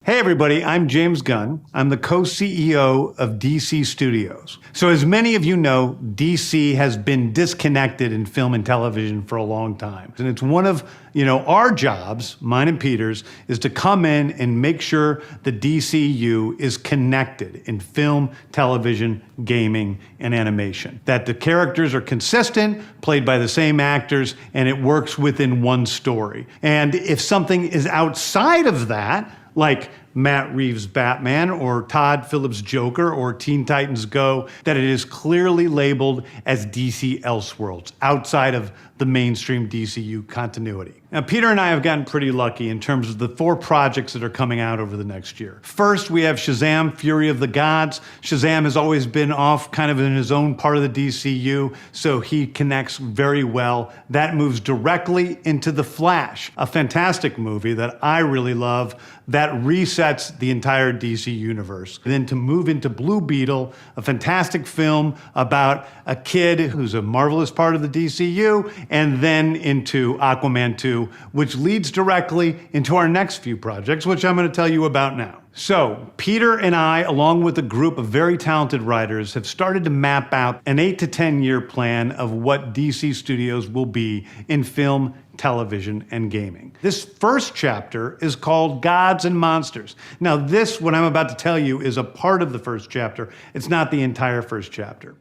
Hey everybody, I'm James Gunn. I'm the co-CEO of DC Studios. So as many of you know, DC has been disconnected in film and television for a long time. And it's one of, our jobs, mine and Peter's, is to come in and make sure the DCEU is connected in film, television, gaming, and animation. That the characters are consistent, played by the same actors, and it works within one story. And if something is outside of that, like Matt Reeves' Batman or Todd Phillips' Joker or Teen Titans Go, that it is clearly labeled as DC Elseworlds, outside of the mainstream DCU continuity. Now, Peter and I have gotten pretty lucky in terms of the 4 projects that are coming out over the next year. First, we have Shazam! Fury of the Gods. Shazam has always been off kind of in his own part of the DCU, so he connects very well. That moves directly into The Flash, a fantastic movie that I really love that resets the entire DC universe. And then to move into Blue Beetle, a fantastic film about a kid who's a marvelous part of the DCU, and then into Aquaman 2, which leads directly into our next few projects, which I'm going to tell you about now. So, Peter and I, along with a group of very talented writers, have started to map out an 8 to 10 year plan of what DC Studios will be in film, television, and gaming. This first chapter is called Gods and Monsters. Now, what I'm about to tell you, is a part of the first chapter. It's not the entire first chapter.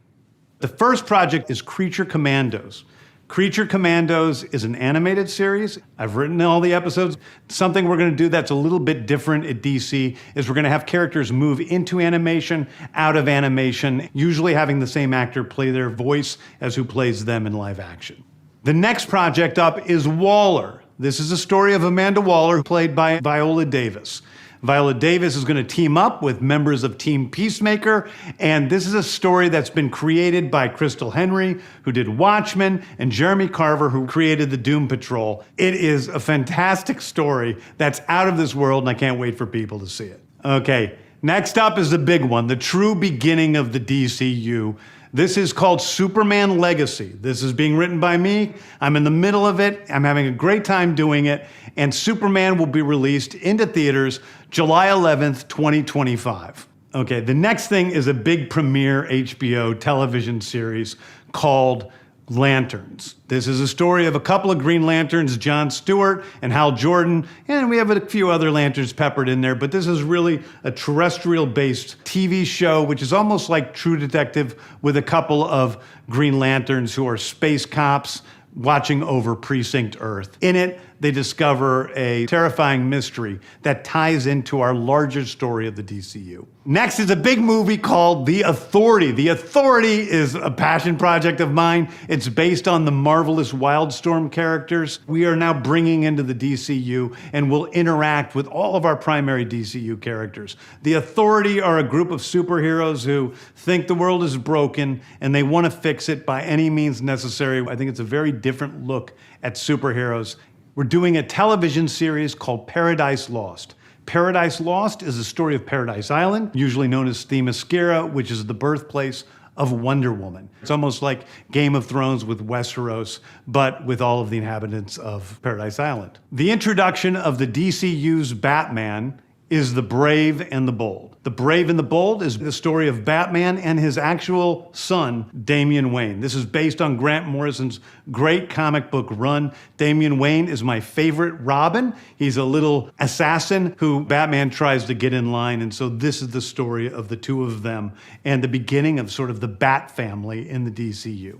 The first project is Creature Commandos. Creature Commandos is an animated series. I've written all the episodes. Something we're going to do that's a little bit different at DC is we're going to have characters move into animation, out of animation, usually having the same actor play their voice as who plays them in live action. The next project up is Waller. This is a story of Amanda Waller, played by Viola Davis. Viola Davis is going to team up with members of Team Peacemaker, and this is a story that's been created by Crystal Henry, who did Watchmen, and Jeremy Carver, who created the Doom Patrol. It is a fantastic story that's out of this world, and I can't wait for people to see it. Okay, next up is the big one, the true beginning of the DCU. This is called Superman Legacy. This is being written by me. I'm in the middle of it. I'm having a great time doing it. And Superman will be released into theaters July 11th, 2025. Okay, the next thing is a big premiere HBO television series called Lanterns. This is a story of a couple of Green Lanterns, John Stewart and Hal Jordan, and we have a few other Lanterns peppered in there, but this is really a terrestrial-based TV show, which is almost like True Detective with a couple of Green Lanterns who are space cops watching over Precinct Earth. In it, they discover a terrifying mystery that ties into our larger story of the DCU. Next is a big movie called The Authority. The Authority is a passion project of mine. It's based on the marvelous Wildstorm characters we are now bringing into the DCU and will interact with all of our primary DCU characters. The Authority are a group of superheroes who think the world is broken and they want to fix it by any means necessary. I think it's a very different look at superheroes. We're doing a television series called Paradise Lost. Paradise Lost is the story of Paradise Island, usually known as Themyscira, which is the birthplace of Wonder Woman. It's almost like Game of Thrones with Westeros, but with all of the inhabitants of Paradise Island. The introduction of the DCU's Batman is The Brave and the Bold. The Brave and the Bold is the story of Batman and his actual son, Damian Wayne. This is based on Grant Morrison's great comic book run. Damian Wayne is my favorite Robin. He's a little assassin who Batman tries to get in line, and so this is the story of the two of them and the beginning of sort of the Bat family in the DCU.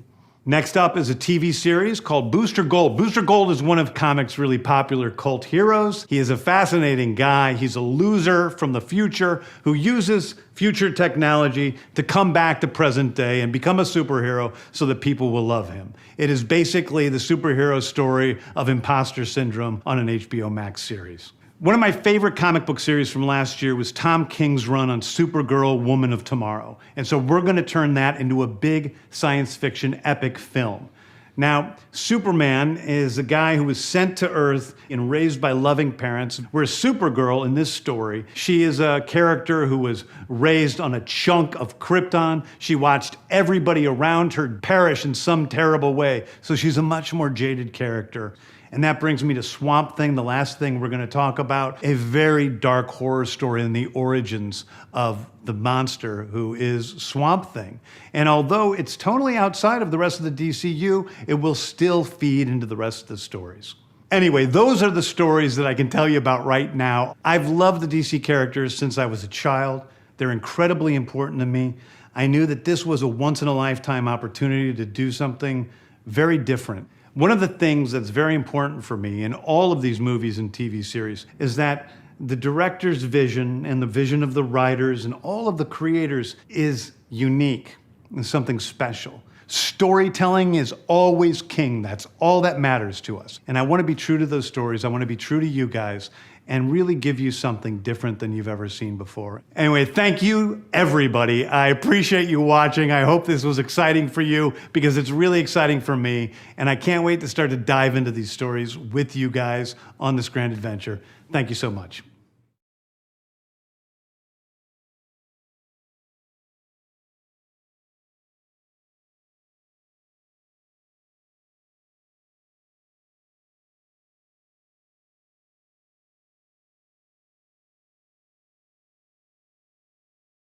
Next up is a TV series called Booster Gold. Booster Gold is one of comics' really popular cult heroes. He is a fascinating guy. He's a loser from the future who uses future technology to come back to present day and become a superhero so that people will love him. It is basically the superhero story of imposter syndrome on an HBO Max series. One of my favorite comic book series from last year was Tom King's run on Supergirl, Woman of Tomorrow. And so we're going to turn that into a big science fiction epic film. Now, Superman is a guy who was sent to Earth and raised by loving parents, whereas Supergirl in this story, she is a character who was raised on a chunk of Krypton. She watched everybody around her perish in some terrible way, so she's a much more jaded character. And that brings me to Swamp Thing, the last thing we're going to talk about, a very dark horror story in the origins of the monster who is Swamp Thing. And although it's totally outside of the rest of the DCU, it will still feed into the rest of the stories. Anyway, those are the stories that I can tell you about right now. I've loved the DC characters since I was a child. They're incredibly important to me. I knew that this was a once-in-a-lifetime opportunity to do something very different. One of the things that's very important for me in all of these movies and TV series is that the director's vision and the vision of the writers and all of the creators is unique and something special. Storytelling is always king. That's all that matters to us. And I want to be true to those stories. I want to be true to you guys and really give you something different than you've ever seen before. Anyway, thank you, everybody. I appreciate you watching. I hope this was exciting for you because it's really exciting for me. And I can't wait to start to dive into these stories with you guys on this grand adventure. Thank you so much.